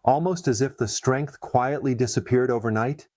almost as if the strength quietly disappeared overnight.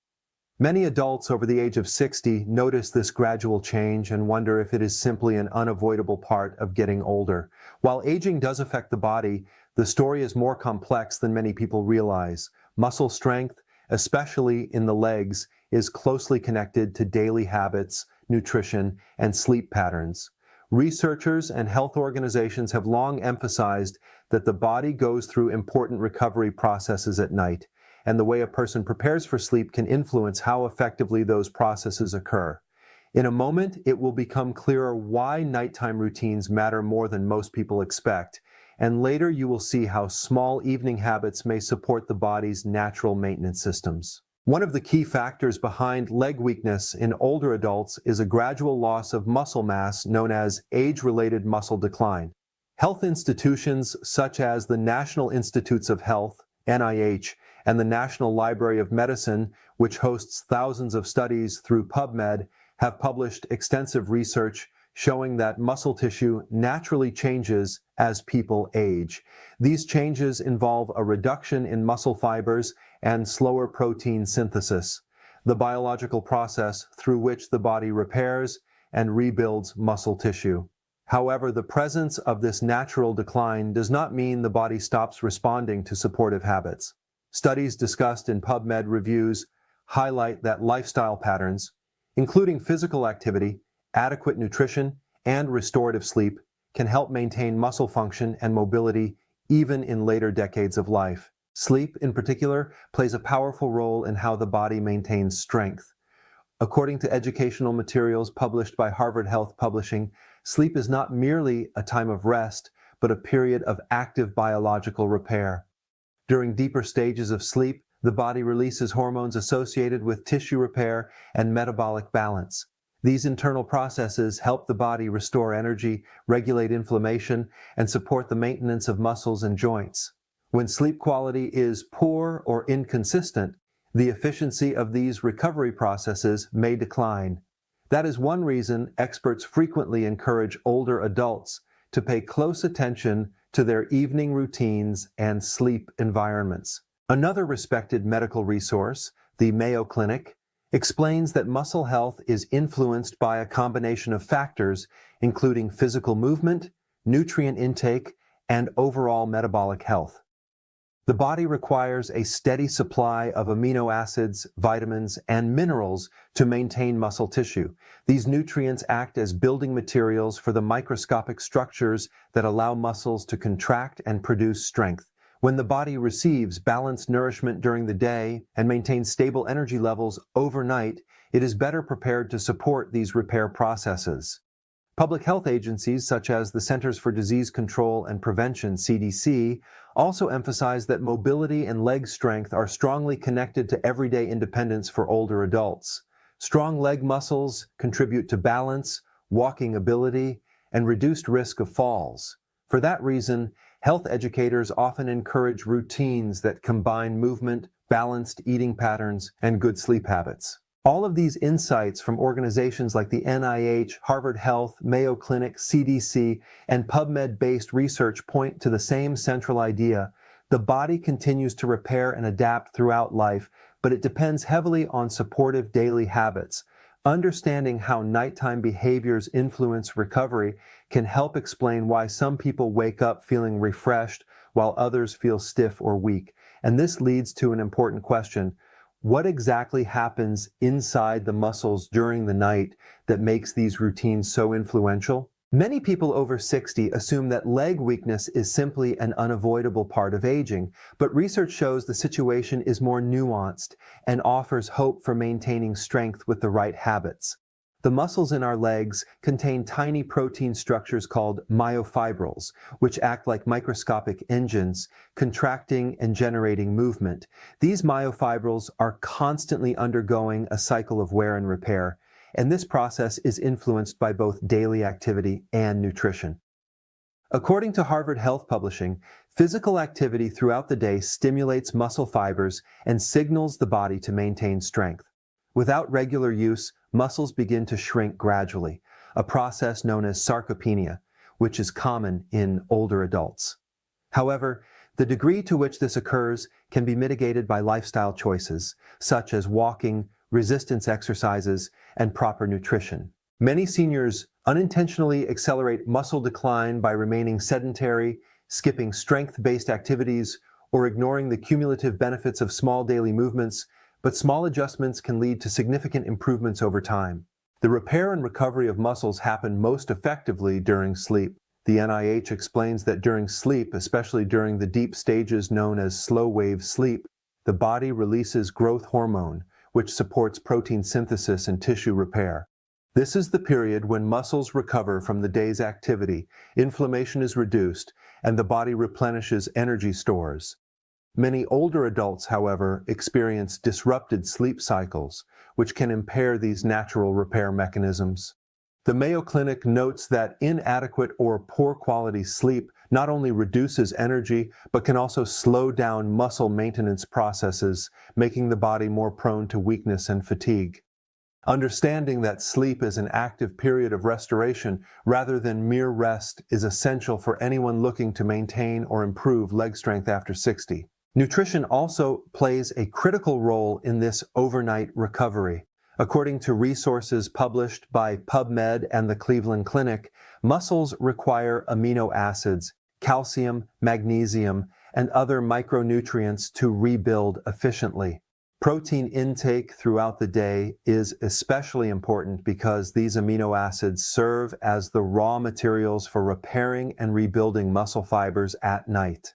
Many adults over the age of 60 notice this gradual change and wonder if it is simply an unavoidable part of getting older. While aging does affect the body, the story is more complex than many people realize. Muscle strength, especially in the legs, is closely connected to daily habits, nutrition, and sleep patterns. Researchers and health organizations have long emphasized that the body goes through important recovery processes at night, and the way a person prepares for sleep can influence how effectively those processes occur. In a moment, it will become clearer why nighttime routines matter more than most people expect, and later you will see how small evening habits may support the body's natural maintenance systems. One of the key factors behind leg weakness in older adults is a gradual loss of muscle mass known as age-related muscle decline. Health institutions such as the National Institutes of Health, NIH, and the National Library of Medicine, which hosts thousands of studies through PubMed, have published extensive research showing that muscle tissue naturally changes as people age. These changes involve a reduction in muscle fibers and slower protein synthesis, the biological process through which the body repairs and rebuilds muscle tissue. However, the presence of this natural decline does not mean the body stops responding to supportive habits. Studies discussed in PubMed reviews highlight that lifestyle patterns, including physical activity, adequate nutrition, and restorative sleep, can help maintain muscle function and mobility even in later decades of life. Sleep, in particular, plays a powerful role in how the body maintains strength. According to educational materials published by Harvard Health Publishing, sleep is not merely a time of rest, but a period of active biological repair. During deeper stages of sleep, the body releases hormones associated with tissue repair and metabolic balance. These internal processes help the body restore energy, regulate inflammation, and support the maintenance of muscles and joints. When sleep quality is poor or inconsistent, the efficiency of these recovery processes may decline. That is one reason experts frequently encourage older adults to pay close attention to their evening routines and sleep environments. Another respected medical resource, the Mayo Clinic, explains that muscle health is influenced by a combination of factors, including physical movement, nutrient intake, and overall metabolic health. The body requires a steady supply of amino acids, vitamins, and minerals to maintain muscle tissue. These nutrients act as building materials for the microscopic structures that allow muscles to contract and produce strength. When the body receives balanced nourishment during the day and maintains stable energy levels overnight, it is better prepared to support these repair processes. Public health agencies such as the Centers for Disease Control and Prevention, CDC, also emphasize that mobility and leg strength are strongly connected to everyday independence for older adults. Strong leg muscles contribute to balance, walking ability, and reduced risk of falls. For that reason, health educators often encourage routines that combine movement, balanced eating patterns, and good sleep habits. All of these insights from organizations like the NIH, Harvard Health, Mayo Clinic, CDC, and PubMed-based research point to the same central idea. The body continues to repair and adapt throughout life, but it depends heavily on supportive daily habits. Understanding how nighttime behaviors influence recovery can help explain why some people wake up feeling refreshed while others feel stiff or weak. And this leads to an important question. What exactly happens inside the muscles during the night that makes these routines so influential? Many people over 60 assume that leg weakness is simply an unavoidable part of aging, but research shows the situation is more nuanced and offers hope for maintaining strength with the right habits. The muscles in our legs contain tiny protein structures called myofibrils, which act like microscopic engines, contracting and generating movement. These myofibrils are constantly undergoing a cycle of wear and repair, and this process is influenced by both daily activity and nutrition. According to Harvard Health Publishing, physical activity throughout the day stimulates muscle fibers and signals the body to maintain strength. Without regular use, muscles begin to shrink gradually, a process known as sarcopenia, which is common in older adults. However, the degree to which this occurs can be mitigated by lifestyle choices, such as walking, resistance exercises, and proper nutrition. Many seniors unintentionally accelerate muscle decline by remaining sedentary, skipping strength-based activities, or ignoring the cumulative benefits of small daily movements, but small adjustments can lead to significant improvements over time. The repair and recovery of muscles happen most effectively during sleep. The NIH explains that during sleep, especially during the deep stages known as slow-wave sleep, the body releases growth hormone, which supports protein synthesis and tissue repair. This is the period when muscles recover from the day's activity, inflammation is reduced, and the body replenishes energy stores. Many older adults, however, experience disrupted sleep cycles, which can impair these natural repair mechanisms. The Mayo Clinic notes that inadequate or poor quality sleep not only reduces energy, but can also slow down muscle maintenance processes, making the body more prone to weakness and fatigue. Understanding that sleep is an active period of restoration rather than mere rest is essential for anyone looking to maintain or improve leg strength after 60. Nutrition also plays a critical role in this overnight recovery. According to resources published by PubMed and the Cleveland Clinic, muscles require amino acids, calcium, magnesium, and other micronutrients to rebuild efficiently. Protein intake throughout the day is especially important because these amino acids serve as the raw materials for repairing and rebuilding muscle fibers at night.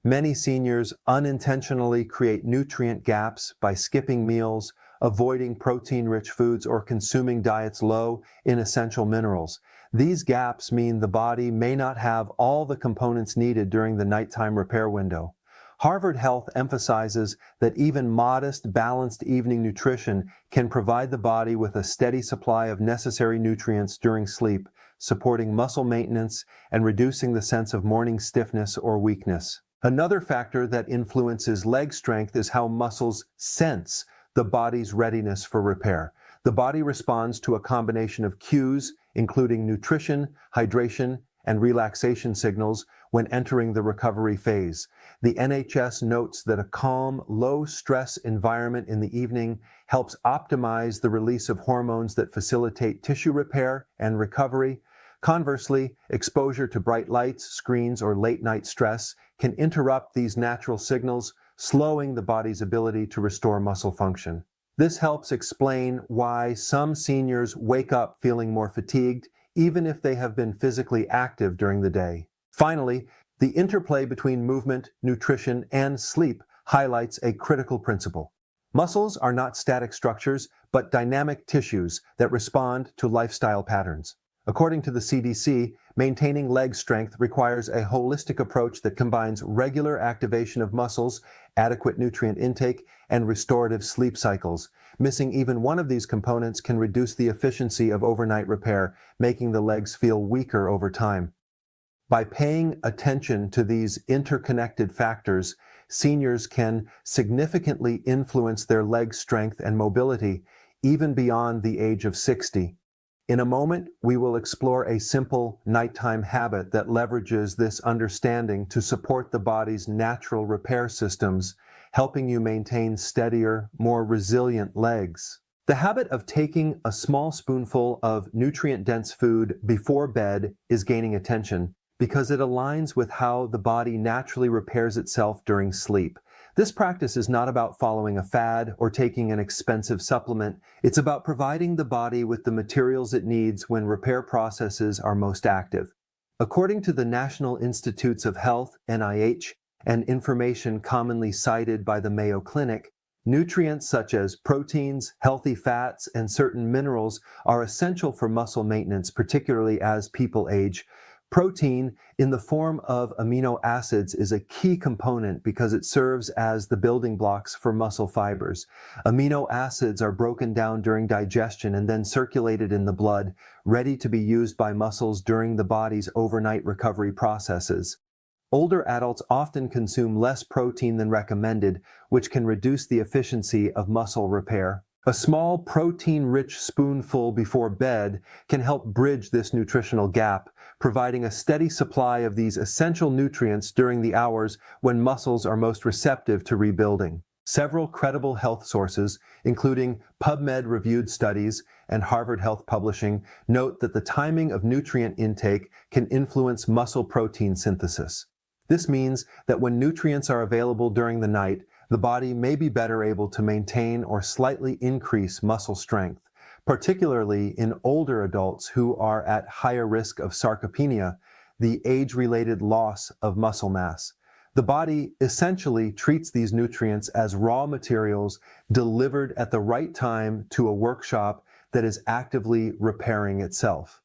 Many seniors unintentionally create nutrient gaps by skipping meals, avoiding protein-rich foods, or consuming diets low in essential minerals. These gaps mean the body may not have all the components needed during the nighttime repair window. Harvard Health emphasizes that even modest, balanced evening nutrition can provide the body with a steady supply of necessary nutrients during sleep, supporting muscle maintenance and reducing the sense of morning stiffness or weakness. Another factor that influences leg strength is how muscles sense the body's readiness for repair. The body responds to a combination of cues, including nutrition, hydration, and relaxation signals when entering the recovery phase. The NHS notes that a calm, low-stress environment in the evening helps optimize the release of hormones that facilitate tissue repair and recovery. Conversely, exposure to bright lights, screens, or late-night stress can interrupt these natural signals, slowing the body's ability to restore muscle function. This helps explain why some seniors wake up feeling more fatigued, even if they have been physically active during the day. Finally, the interplay between movement, nutrition, and sleep highlights a critical principle. Muscles are not static structures, but dynamic tissues that respond to lifestyle patterns. According to the CDC, maintaining leg strength requires a holistic approach that combines regular activation of muscles, adequate nutrient intake, and restorative sleep cycles. Missing even one of these components can reduce the efficiency of overnight repair, making the legs feel weaker over time. By paying attention to these interconnected factors, seniors can significantly influence their leg strength and mobility, even beyond the age of 60. In a moment, we will explore a simple nighttime habit that leverages this understanding to support the body's natural repair systems, helping you maintain steadier, more resilient legs. The habit of taking a small spoonful of nutrient-dense food before bed is gaining attention because it aligns with how the body naturally repairs itself during sleep. This practice is not about following a fad or taking an expensive supplement. It's about providing the body with the materials it needs when repair processes are most active. According to the National Institutes of Health, NIH, and information commonly cited by the Mayo Clinic, nutrients such as proteins, healthy fats, and certain minerals are essential for muscle maintenance, particularly as people age. Protein, in the form of amino acids, is a key component because it serves as the building blocks for muscle fibers. Amino acids are broken down during digestion and then circulated in the blood, ready to be used by muscles during the body's overnight recovery processes. Older adults often consume less protein than recommended, which can reduce the efficiency of muscle repair. A small protein-rich spoonful before bed can help bridge this nutritional gap, providing a steady supply of these essential nutrients during the hours when muscles are most receptive to rebuilding. Several credible health sources, including PubMed-reviewed studies and Harvard Health Publishing, note that the timing of nutrient intake can influence muscle protein synthesis. This means that when nutrients are available during the night, the body may be better able to maintain or slightly increase muscle strength, particularly in older adults who are at higher risk of sarcopenia, the age-related loss of muscle mass. The body essentially treats these nutrients as raw materials delivered at the right time to a workshop that is actively repairing itself.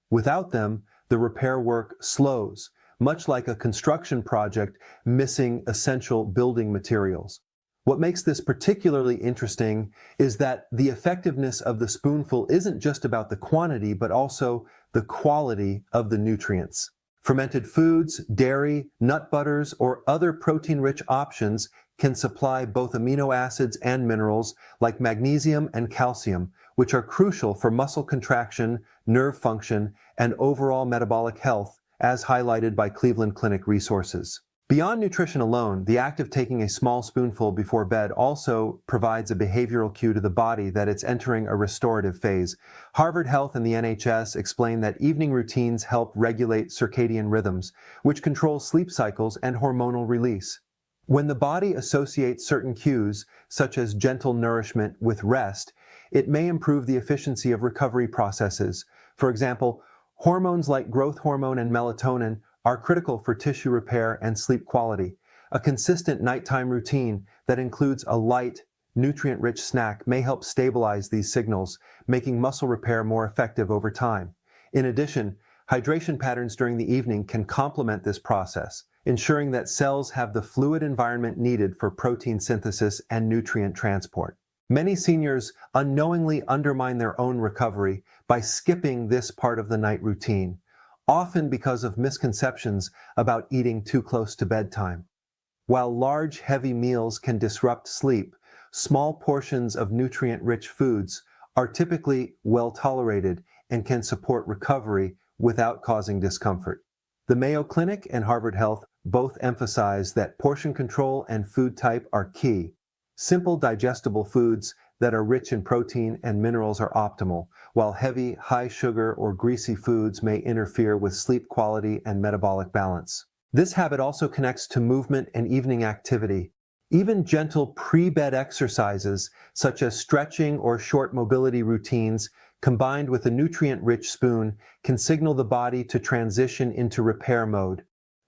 Without them, the repair work slows, much like a construction project missing essential building materials. What makes this particularly interesting is that the effectiveness of the spoonful isn't just about the quantity, but also the quality of the nutrients. Fermented foods, dairy, nut butters, or other protein-rich options can supply both amino acids and minerals like magnesium and calcium, which are crucial for muscle contraction, nerve function, and overall metabolic health, as highlighted by Cleveland Clinic resources. Beyond nutrition alone, the act of taking a small spoonful before bed also provides a behavioral cue to the body that it's entering a restorative phase. Harvard Health and the NHS explain that evening routines help regulate circadian rhythms, which control sleep cycles and hormonal release. When the body associates certain cues, such as gentle nourishment, with rest, it may improve the efficiency of recovery processes. For example, hormones like growth hormone and melatonin are critical for tissue repair and sleep quality. A consistent nighttime routine that includes a light, nutrient-rich snack may help stabilize these signals, making muscle repair more effective over time. In addition, hydration patterns during the evening can complement this process, ensuring that cells have the fluid environment needed for protein synthesis and nutrient transport. Many seniors unknowingly undermine their own recovery by skipping this part of the night routine, often because of misconceptions about eating too close to bedtime. While large, heavy meals can disrupt sleep, small portions of nutrient-rich foods are typically well tolerated and can support recovery without causing discomfort. The Mayo Clinic and Harvard Health both emphasize that portion control and food type are key. Simple, digestible foods that are rich in protein and minerals are optimal, while heavy, high-sugar or greasy foods may interfere with sleep quality and metabolic balance. This habit also connects to movement and evening activity. Even gentle pre-bed exercises, such as stretching or short mobility routines, combined with a nutrient-rich spoon, can signal the body to transition into repair mode.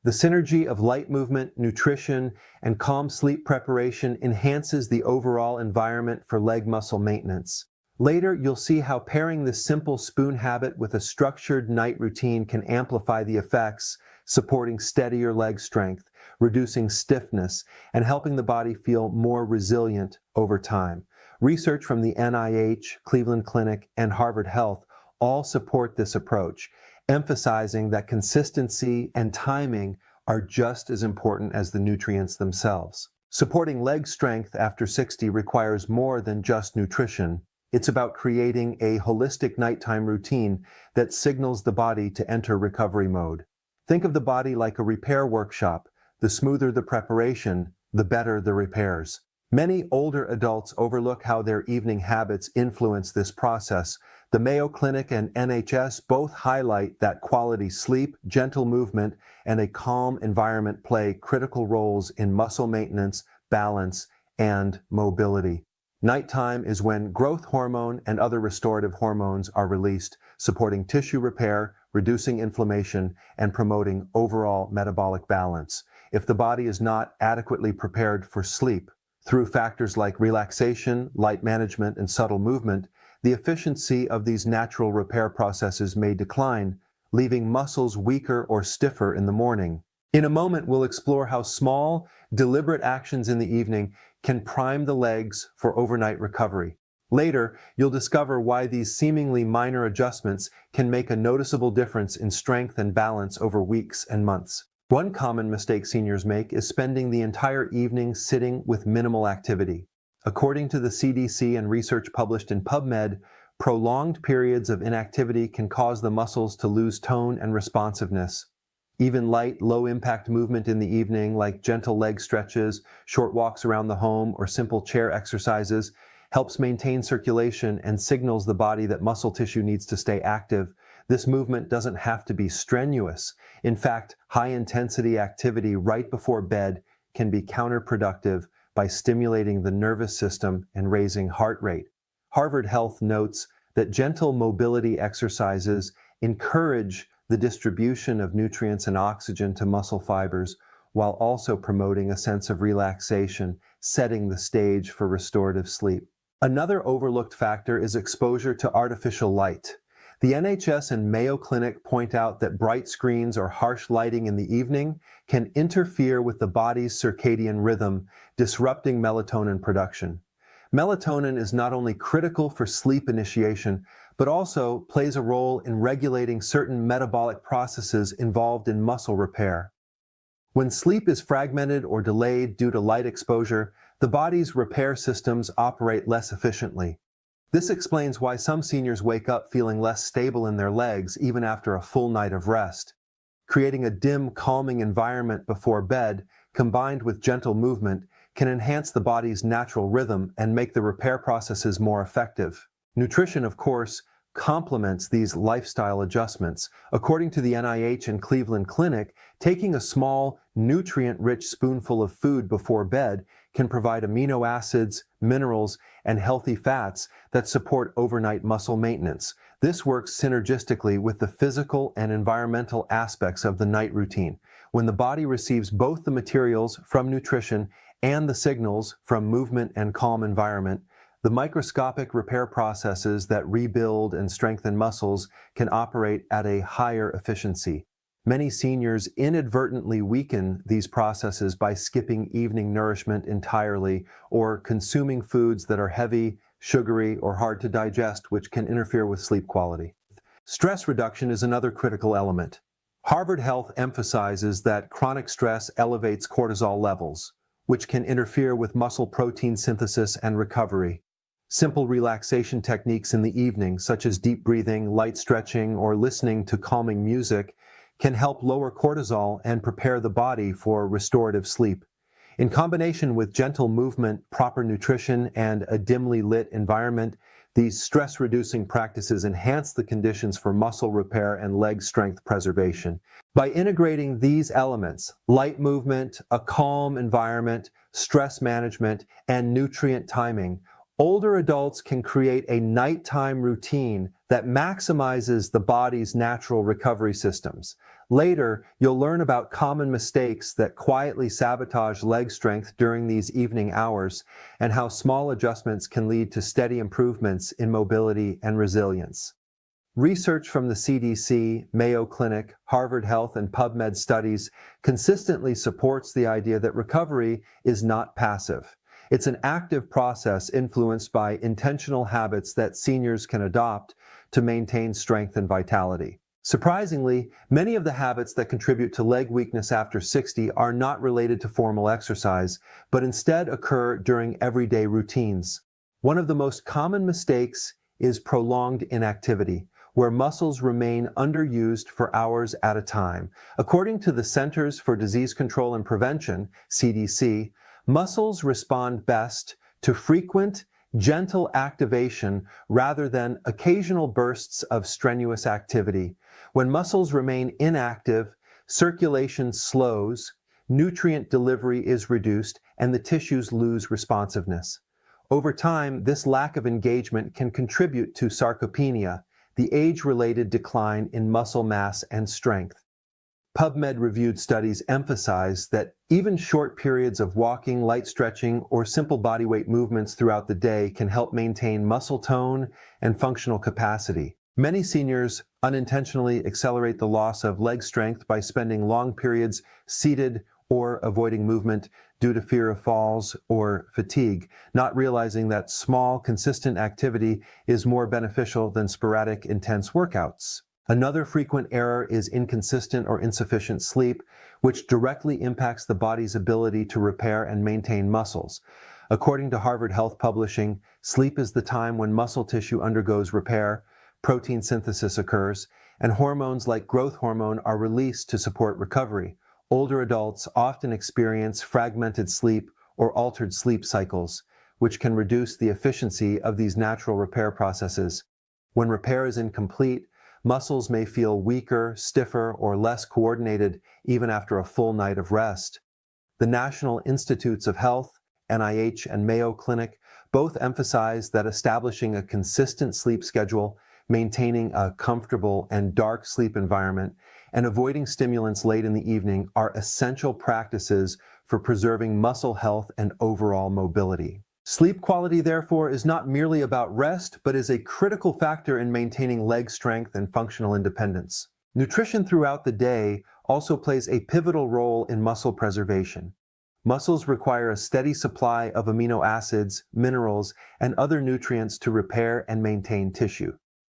The synergy of light movement, nutrition, and calm sleep preparation enhances the overall environment for leg muscle maintenance. Later, you'll see how pairing this simple spoon habit with a structured night routine can amplify the effects, supporting steadier leg strength, reducing stiffness, and helping the body feel more resilient over time. Research from the NIH, Cleveland Clinic, and Harvard Health all support this approach, emphasizing that consistency and timing are just as important as the nutrients themselves. Supporting leg strength after 60 requires more than just nutrition. It's about creating a holistic nighttime routine that signals the body to enter recovery mode. Think of the body like a repair workshop. The smoother the preparation, the better the repairs. Many older adults overlook how their evening habits influence this process. The Mayo Clinic and NHS both highlight that quality sleep, gentle movement, and a calm environment play critical roles in muscle maintenance, balance, and mobility. Nighttime is when growth hormone and other restorative hormones are released, supporting tissue repair, reducing inflammation, and promoting overall metabolic balance. If the body is not adequately prepared for sleep, through factors like relaxation, light management, and subtle movement, the efficiency of these natural repair processes may decline, leaving muscles weaker or stiffer in the morning. In a moment, we'll explore how small, deliberate actions in the evening can prime the legs for overnight recovery. Later, you'll discover why these seemingly minor adjustments can make a noticeable difference in strength and balance over weeks and months. One common mistake seniors make is spending the entire evening sitting with minimal activity. According to the CDC and research published in PubMed, prolonged periods of inactivity can cause the muscles to lose tone and responsiveness. Even light, low-impact movement in the evening, like gentle leg stretches, short walks around the home, or simple chair exercises, helps maintain circulation and signals the body that muscle tissue needs to stay active. This movement doesn't have to be strenuous. In fact, high-intensity activity right before bed can be counterproductive by stimulating the nervous system and raising heart rate. Harvard Health notes that gentle mobility exercises encourage the distribution of nutrients and oxygen to muscle fibers while also promoting a sense of relaxation, setting the stage for restorative sleep. Another overlooked factor is exposure to artificial light. The NHS and Mayo Clinic point out that bright screens or harsh lighting in the evening can interfere with the body's circadian rhythm, disrupting melatonin production. Melatonin is not only critical for sleep initiation, but also plays a role in regulating certain metabolic processes involved in muscle repair. When sleep is fragmented or delayed due to light exposure, the body's repair systems operate less efficiently. This explains why some seniors wake up feeling less stable in their legs even after a full night of rest. Creating a dim, calming environment before bed, combined with gentle movement, can enhance the body's natural rhythm and make the repair processes more effective. Nutrition, of course, complements these lifestyle adjustments. According to the NIH and Cleveland Clinic, taking a small, nutrient-rich spoonful of food before bed can provide amino acids, minerals, and healthy fats that support overnight muscle maintenance. This works synergistically with the physical and environmental aspects of the night routine. When the body receives both the materials from nutrition and the signals from movement and calm environment, the microscopic repair processes that rebuild and strengthen muscles can operate at a higher efficiency. Many seniors inadvertently weaken these processes by skipping evening nourishment entirely or consuming foods that are heavy, sugary, or hard to digest, which can interfere with sleep quality. Stress reduction is another critical element. Harvard Health emphasizes that chronic stress elevates cortisol levels, which can interfere with muscle protein synthesis and recovery. Simple relaxation techniques in the evening, such as deep breathing, light stretching, or listening to calming music, can help lower cortisol and prepare the body for restorative sleep. In combination with gentle movement, proper nutrition, and a dimly lit environment, these stress-reducing practices enhance the conditions for muscle repair and leg strength preservation. By integrating these elements, light movement, a calm environment, stress management, and nutrient timing, older adults can create a nighttime routine that maximizes the body's natural recovery systems. Later, you'll learn about common mistakes that quietly sabotage leg strength during these evening hours and how small adjustments can lead to steady improvements in mobility and resilience. Research from the CDC, Mayo Clinic, Harvard Health, and PubMed studies consistently supports the idea that recovery is not passive. It's an active process influenced by intentional habits that seniors can adopt to maintain strength and vitality. Surprisingly, many of the habits that contribute to leg weakness after 60 are not related to formal exercise, but instead occur during everyday routines. One of the most common mistakes is prolonged inactivity, where muscles remain underused for hours at a time. According to the Centers for Disease Control and Prevention, CDC, muscles respond best to frequent, gentle activation rather than occasional bursts of strenuous activity. When muscles remain inactive, circulation slows, nutrient delivery is reduced, and the tissues lose responsiveness. Over time, this lack of engagement can contribute to sarcopenia, the age-related decline in muscle mass and strength. PubMed-reviewed studies emphasize that even short periods of walking, light stretching, or simple bodyweight movements throughout the day can help maintain muscle tone and functional capacity. Many seniors unintentionally accelerate the loss of leg strength by spending long periods seated or avoiding movement due to fear of falls or fatigue, not realizing that small, consistent activity is more beneficial than sporadic, intense workouts. Another frequent error is inconsistent or insufficient sleep, which directly impacts the body's ability to repair and maintain muscles. According to Harvard Health Publishing, sleep is the time when muscle tissue undergoes repair, protein synthesis occurs, and hormones like growth hormone are released to support recovery. Older adults often experience fragmented sleep or altered sleep cycles, which can reduce the efficiency of these natural repair processes. When repair is incomplete, muscles may feel weaker, stiffer, or less coordinated even after a full night of rest. The National Institutes of Health, NIH, and Mayo Clinic both emphasize that establishing a consistent sleep schedule, maintaining a comfortable and dark sleep environment, and avoiding stimulants late in the evening are essential practices for preserving muscle health and overall mobility. Sleep quality, therefore, is not merely about rest, but is a critical factor in maintaining leg strength and functional independence. Nutrition throughout the day also plays a pivotal role in muscle preservation. Muscles require a steady supply of amino acids, minerals, and other nutrients to repair and maintain tissue.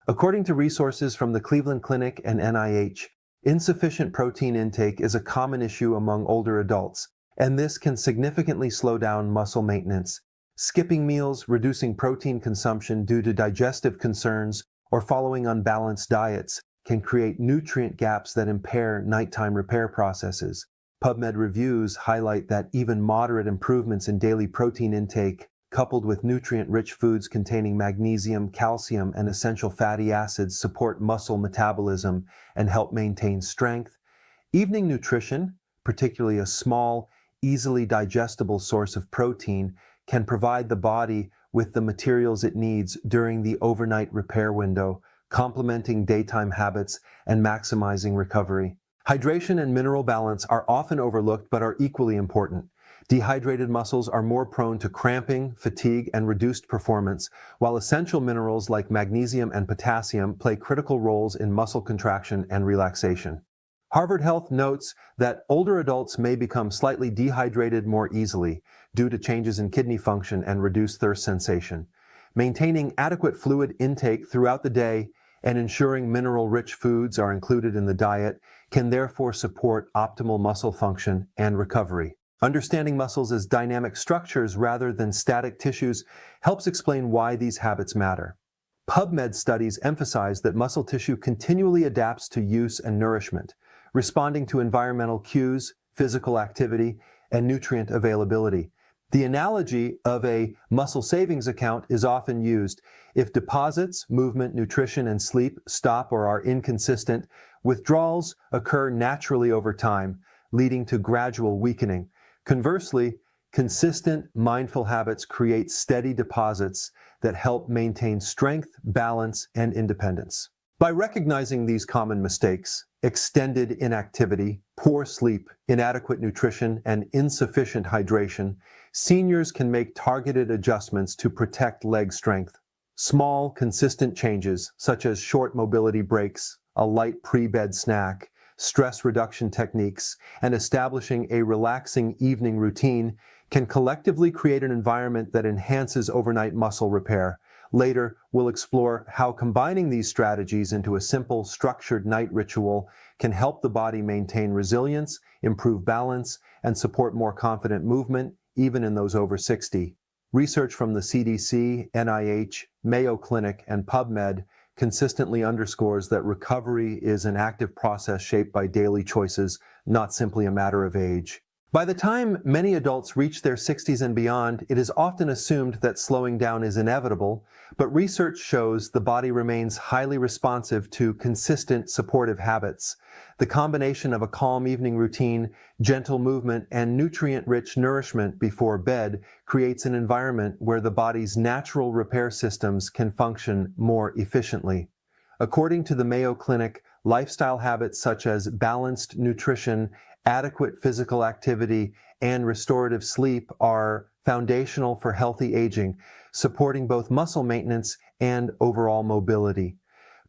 According to resources from the Cleveland Clinic and NIH, insufficient protein intake is a common issue among older adults, and this can significantly slow down muscle maintenance. Skipping meals, reducing protein consumption due to digestive concerns, or following unbalanced diets can create nutrient gaps that impair nighttime repair processes. PubMed reviews highlight that even moderate improvements in daily protein intake, coupled with nutrient-rich foods containing magnesium, calcium, and essential fatty acids, support muscle metabolism and help maintain strength. Evening nutrition, particularly a small, easily digestible source of protein, can provide the body with the materials it needs during the overnight repair window, complementing daytime habits and maximizing recovery. Hydration and mineral balance are often overlooked but are equally important. Dehydrated muscles are more prone to cramping, fatigue, and reduced performance, while essential minerals like magnesium and potassium play critical roles in muscle contraction and relaxation. Harvard Health notes that older adults may become slightly dehydrated more easily due to changes in kidney function and reduced thirst sensation. Maintaining adequate fluid intake throughout the day and ensuring mineral-rich foods are included in the diet can therefore support optimal muscle function and recovery. Understanding muscles as dynamic structures rather than static tissues helps explain why these habits matter. PubMed studies emphasize that muscle tissue continually adapts to use and nourishment, responding to environmental cues, physical activity, and nutrient availability. The analogy of a muscle savings account is often used. If deposits, movement, nutrition, and sleep stop or are inconsistent, withdrawals occur naturally over time, leading to gradual weakening. Conversely, consistent, mindful habits create steady deposits that help maintain strength, balance, and independence. By recognizing these common mistakes, extended inactivity, poor sleep, inadequate nutrition, and insufficient hydration, seniors can make targeted adjustments to protect leg strength. Small, consistent changes, such as short mobility breaks, a light pre-bed snack, stress reduction techniques, and establishing a relaxing evening routine can collectively create an environment that enhances overnight muscle repair. Later, we'll explore how combining these strategies into a simple, structured night ritual can help the body maintain resilience, improve balance, and support more confident movement, even in those over 60. Research from the CDC, NIH, Mayo Clinic, and PubMed consistently underscores that recovery is an active process shaped by daily choices, not simply a matter of age. By the time many adults reach their 60s and beyond, it is often assumed that slowing down is inevitable, but research shows the body remains highly responsive to consistent supportive habits. The combination of a calm evening routine, gentle movement, and nutrient-rich nourishment before bed creates an environment where the body's natural repair systems can function more efficiently. According to the Mayo Clinic, lifestyle habits such as balanced nutrition, adequate physical activity, and restorative sleep are foundational for healthy aging, supporting both muscle maintenance and overall mobility.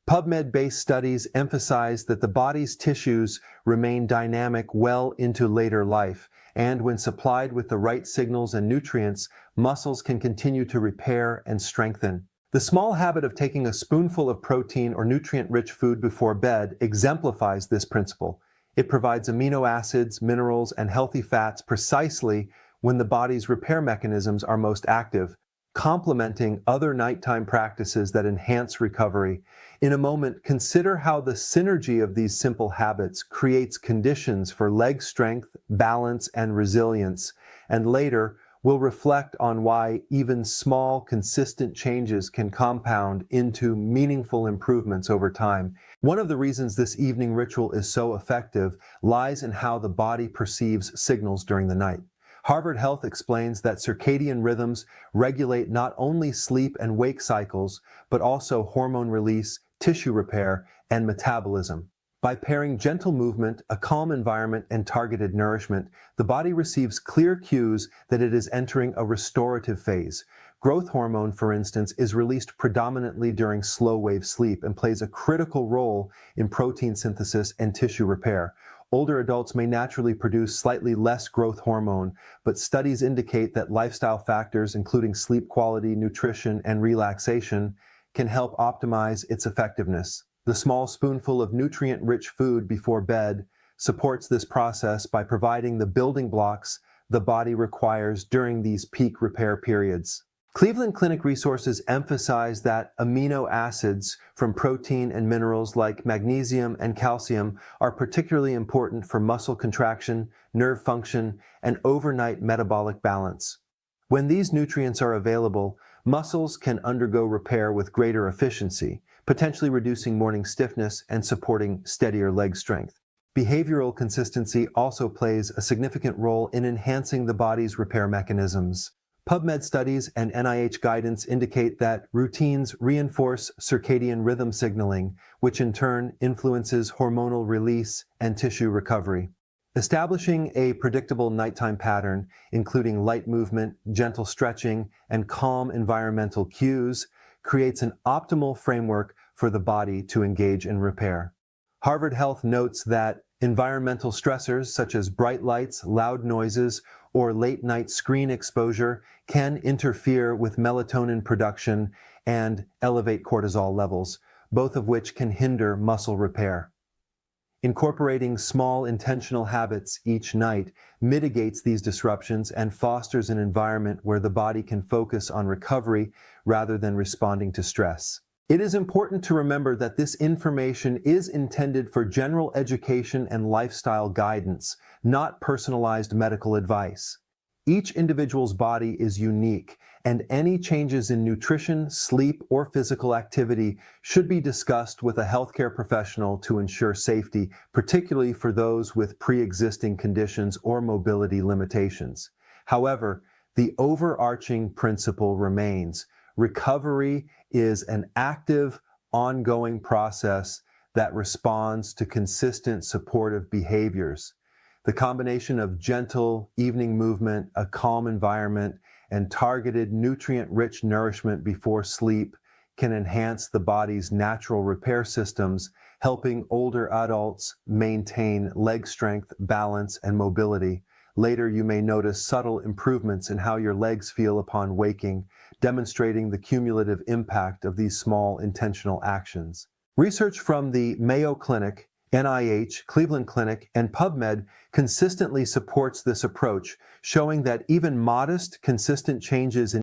PubMed-based studies emphasize that the body's tissues remain dynamic well into later life, and when supplied with the right signals and nutrients, muscles can continue to repair and strengthen. The small habit of taking a spoonful of protein or nutrient-rich food before bed exemplifies this principle. It provides amino acids, minerals, and healthy fats precisely when the body's repair mechanisms are most active, complementing other nighttime practices that enhance recovery. In a moment, consider how the synergy of these simple habits creates conditions for leg strength, balance, and resilience. And later, we'll reflect on why even small, consistent changes can compound into meaningful improvements over time. One of the reasons this evening ritual is so effective lies in how the body perceives signals during the night. Harvard Health explains that circadian rhythms regulate not only sleep and wake cycles, but also hormone release, tissue repair, and metabolism. By pairing gentle movement, a calm environment, and targeted nourishment, the body receives clear cues that it is entering a restorative phase. Growth hormone, for instance, is released predominantly during slow-wave sleep and plays a critical role in protein synthesis and tissue repair. Older adults may naturally produce slightly less growth hormone, but studies indicate that lifestyle factors, including sleep quality, nutrition, and relaxation, can help optimize its effectiveness. The small spoonful of nutrient-rich food before bed supports this process by providing the building blocks the body requires during these peak repair periods. Cleveland Clinic resources emphasize that amino acids from protein and minerals like magnesium and calcium are particularly important for muscle contraction, nerve function, and overnight metabolic balance. When these nutrients are available, muscles can undergo repair with greater efficiency, potentially reducing morning stiffness and supporting steadier leg strength. Behavioral consistency also plays a significant role in enhancing the body's repair mechanisms. PubMed studies and NIH guidance indicate that routines reinforce circadian rhythm signaling, which in turn influences hormonal release and tissue recovery. Establishing a predictable nighttime pattern, including light movement, gentle stretching, and calm environmental cues, creates an optimal framework for the body to engage in repair. Harvard Health notes that environmental stressors such as bright lights, loud noises, or late-night screen exposure can interfere with melatonin production and elevate cortisol levels, both of which can hinder muscle repair. Incorporating small intentional habits each night mitigates these disruptions and fosters an environment where the body can focus on recovery rather than responding to stress. It is important to remember that this information is intended for general education and lifestyle guidance, not personalized medical advice. Each individual's body is unique, and any changes in nutrition, sleep, or physical activity should be discussed with a healthcare professional to ensure safety, particularly for those with pre-existing conditions or mobility limitations. However, the overarching principle remains: recovery is an active, ongoing process that responds to consistent supportive behaviors. The combination of gentle evening movement, a calm environment, and targeted nutrient-rich nourishment before sleep can enhance the body's natural repair systems, helping older adults maintain leg strength, balance, and mobility. Later, you may notice subtle improvements in how your legs feel upon waking, demonstrating the cumulative impact of these small intentional actions. Research from the Mayo Clinic, NIH, Cleveland Clinic, and PubMed consistently supports this approach, showing that even modest, consistent changes in